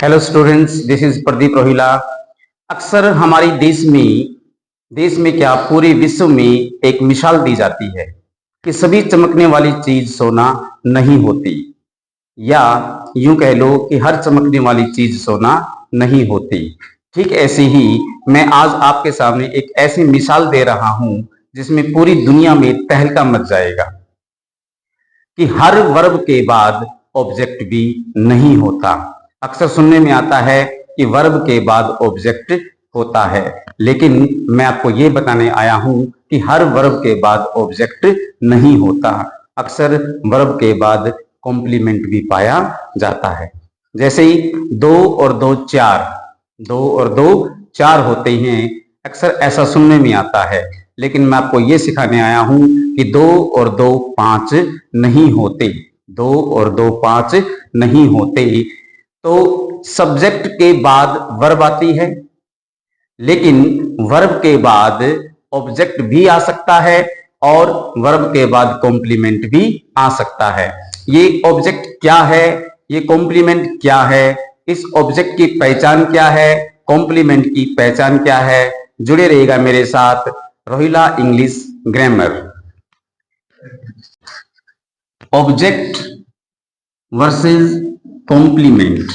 Hello students, this is Pradeep Rohila. अक्सर हमारी देश में क्या पूरे विश्व में एक मिसाल दी जाती है कि सभी चमकने वाली चीज सोना नहीं होती, या यूं कह लो कि हर चमकने वाली चीज सोना नहीं होती। ठीक ऐसे ही मैं आज आपके सामने एक ऐसी मिसाल दे रहा हूं जिसमें पूरी दुनिया में तहलका मच जाएगा कि हर वर्ब के बाद ऑब्जेक्ट भी नहीं होता। अक्सर सुनने में आता है कि वर्ब के बाद ऑब्जेक्ट होता है, लेकिन मैं आपको ये बताने आया हूं कि हर वर्ब के बाद ऑब्जेक्ट नहीं होता। अक्सर वर्ब के बाद कॉम्प्लीमेंट भी पाया जाता है। जैसे ही 2 और 2 4, 2 और 2 4 होते हैं, अक्सर ऐसा सुनने में आता है, लेकिन मैं आपको ये सिखाने आया हूं कि 2 और 2 5 नहीं होते। 2 और 2 5 नहीं होते। तो सब्जेक्ट के बाद वर्ब आती है, लेकिन वर्ब के बाद ऑब्जेक्ट भी आ सकता है और वर्ब के बाद कॉम्प्लीमेंट भी आ सकता है। ये ऑब्जेक्ट क्या है, ये कॉम्प्लीमेंट क्या है, इस ऑब्जेक्ट की पहचान क्या है, कॉम्प्लीमेंट की पहचान क्या है, जुड़े रहिएगा मेरे साथ Rohila English grammar. Object versus complement.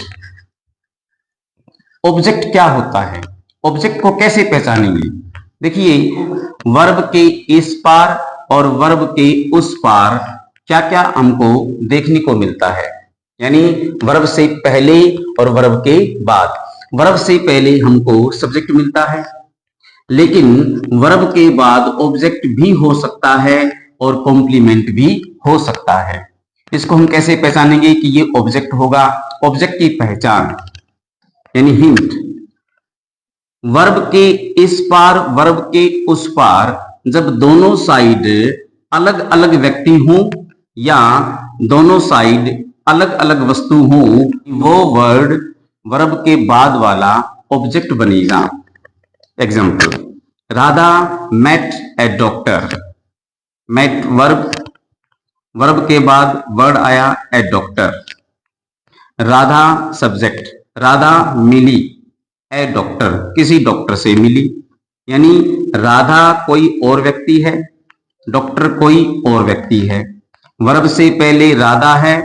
Object क्या होता है, ऑब्जेक्ट को कैसे पहचानेंगे? देखिए, वर्ब के इस पार और वर्ब के उस पार क्या क्या हमको देखने को मिलता है, यानी वर्ब से पहले और वर्ब के बाद। वर्ब से पहले हमको सब्जेक्ट मिलता है, लेकिन वर्ब के बाद ऑब्जेक्ट भी हो सकता है और कॉम्प्लीमेंट भी हो सकता है। इसको हम कैसे पहचानेंगे कि ये ऑब्जेक्ट होगा? ऑब्जेक्ट की पहचान यानी हिंट, वर्ब के इस पार वर्ब के उस पार जब दोनों साइड अलग अलग व्यक्ति हों या दोनों साइड अलग अलग वस्तु हों, वो वर्ड वर्ब के बाद वाला ऑब्जेक्ट बनेगा। एग्जाम्पल, राधा मेट ए डॉक्टर। मेट वर्ब, वर्ब के बाद वर्ड आया ए डॉक्टर। राधा सब्जेक्ट, राधा मिली ए डॉक्टर, किसी डॉक्टर से मिली, यानी राधा कोई और व्यक्ति है, डॉक्टर कोई और व्यक्ति है। वर्ब से पहले राधा है,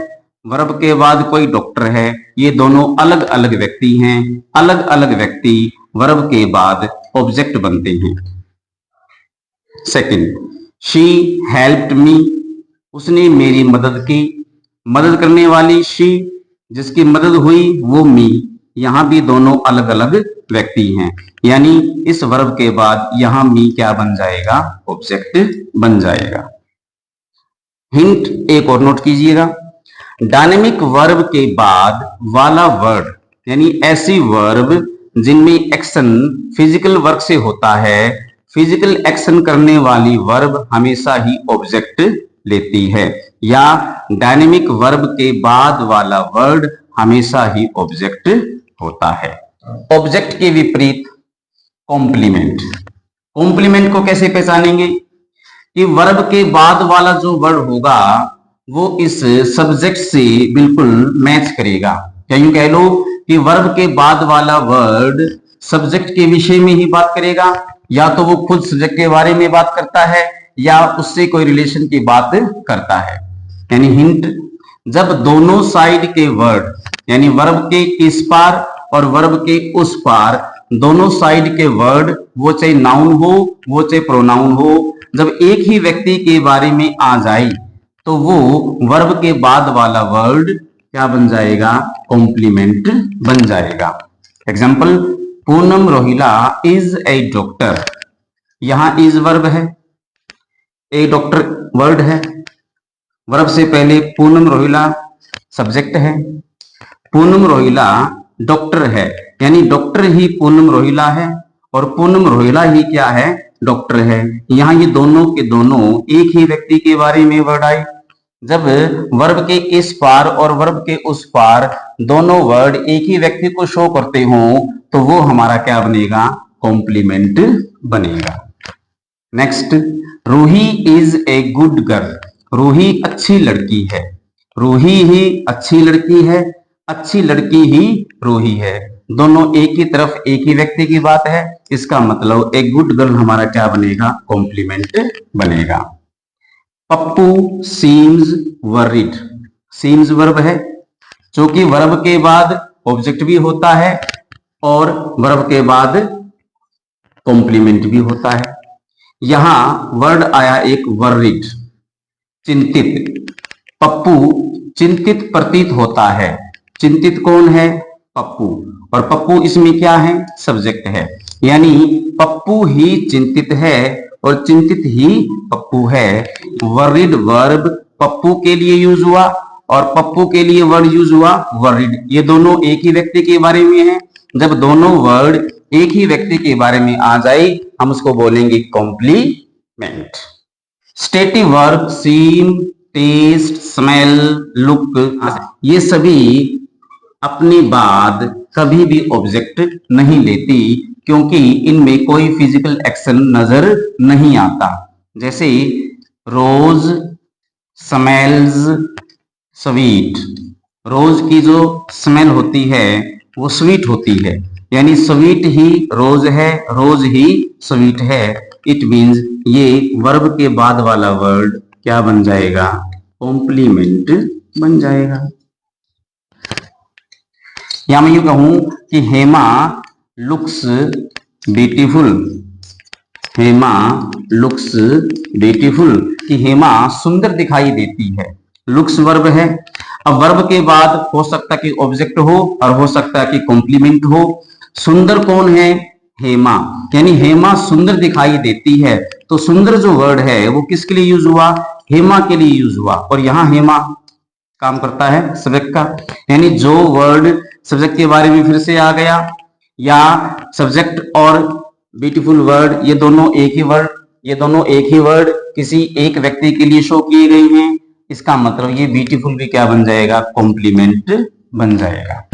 वर्ब के बाद कोई डॉक्टर है, ये दोनों अलग अलग व्यक्ति हैं। अलग अलग व्यक्ति वर्ब के बाद ऑब्जेक्ट बनते हैं। सेकंड, शी हेल्प्ड मी, उसने मेरी मदद की। मदद करने वाली शी, जिसकी मदद हुई वो मी। यहां भी दोनों अलग अलग व्यक्ति हैं, यानी इस वर्ब के बाद यहां मी क्या बन जाएगा? ऑब्जेक्ट बन जाएगा। हिंट एक और नोट कीजिएगा, डायनेमिक वर्ब के बाद वाला वर्ड, यानी ऐसी वर्ब जिनमें एक्शन फिजिकल वर्क से होता है, फिजिकल एक्शन करने वाली वर्ब हमेशा ही ऑब्जेक्ट लेती है, या डायनेमिक वर्ब के बाद वाला वर्ड हमेशा ही ऑब्जेक्ट होता है। ऑब्जेक्ट के विपरीत कॉम्प्लीमेंट। कॉम्प्लीमेंट को कैसे पहचानेंगे? कि वर्ब के बाद वाला जो वर्ड होगा वो इस सब्जेक्ट से बिल्कुल मैच करेगा, या यूं कह लो कि वर्ब के बाद वाला वर्ड सब्जेक्ट के विषय में ही बात करेगा, या तो वो खुद सब्जेक्ट के बारे में बात करता है या उससे कोई रिलेशन की बात करता है। यानी हिंट, जब दोनों साइड के वर्ड, यानी वर्ब के इस पार और वर्ब के उस पार दोनों साइड के वर्ड, वो चाहे नाउन हो वो चाहे प्रोनाउन हो, जब एक ही व्यक्ति के बारे में आ जाए तो वो वर्ब के बाद वाला वर्ड क्या बन जाएगा? कॉम्प्लीमेंट बन जाएगा। Example, Poonam Rohila is a doctor. यहां इज वर्ब है, ए डॉक्टर वर्ड है, वर्ब से पहले पूनम रोहिला सब्जेक्ट है, पूनम रोहिला डॉक्टर है, यानी डॉक्टर ही पूनम रोहिला है और पूनम रोहिला ही क्या है? डॉक्टर है। यहां ये दोनों के दोनों एक ही व्यक्ति के बारे में वर्ड आए। जब वर्ब के इस पार और वर्ब के उस पार दोनों वर्ड एक ही व्यक्ति को शो करते हो तो वो हमारा क्या बनेगा? कॉम्प्लीमेंट बनेगा। Next, Roohi is a good girl. Roohi अच्छी लड़की है, रूही ही अच्छी लड़की है, अच्छी लड़की ही रूही है। दोनों एक ही तरफ एक ही व्यक्ति की बात है, इसका मतलब एक गुड गर्ल हमारा क्या बनेगा, कॉम्प्लीमेंट बनेगा। Pappu seems worried, seems verb है, जो कि वर्ब के बाद ऑब्जेक्ट भी होता है और वर्ब के बाद कॉम्प्लीमेंट भी होता है। यहां वर्ड आया एक वरीड, चिंतित। पप्पू चिंतित प्रतीत होता है। चिंतित कौन है, पप्पू, और पप्पू इसमें क्या है, सब्जेक्ट है, यानी पप्पू ही चिंतित है और चिंतित ही पप्पू है। वरीड वर्ब पप्पू के लिए यूज हुआ और पप्पू के लिए वर्ड यूज हुआ वरीड। ये दोनों एक ही व्यक्ति के बारे में है। जब दोनों वर्ड एक ही व्यक्ति के बारे में आ जाए हम उसको बोलेंगे कॉम्प्लीमेंट। स्टेटिव वर्ब सीम, टेस्ट, स्मेल, लुक, ये सभी अपनी बाद कभी भी ऑब्जेक्ट नहीं लेती क्योंकि इनमें कोई फिजिकल एक्शन नजर नहीं आता। जैसे रोज स्मेल्स स्वीट, रोज की जो स्मेल होती है वो स्वीट होती है, यानी स्वीट ही रोज है, रोज ही स्वीट है। इट मीन्स ये वर्ब के बाद वाला वर्ड क्या बन जाएगा, कॉम्प्लीमेंट बन जाएगा। या मैं यूं कहूं कि Hema looks beautiful, Hema looks beautiful, कि हेमा सुंदर दिखाई देती है। लुक्स वर्ब है। अब वर्ब के बाद हो सकता है कि ऑब्जेक्ट हो और हो सकता है कि कॉम्प्लीमेंट हो। सुंदर कौन है, हेमा, यानी हेमा सुंदर दिखाई देती है, तो सुंदर जो वर्ड है वो किसके लिए यूज हुआ, हेमा के लिए यूज हुआ, और यहां हेमा काम करता है सब्जेक्ट का, यानी जो वर्ड सब्जेक्ट के बारे में फिर से आ गया या सब्जेक्ट और ब्यूटीफुल वर्ड ये दोनों एक ही वर्ड, ये दोनों एक ही वर्ड किसी एक व्यक्ति के लिए शो किए गए हैं, इसका मतलब ये ब्यूटीफुल भी क्या बन जाएगा, कॉम्प्लीमेंट बन जाएगा।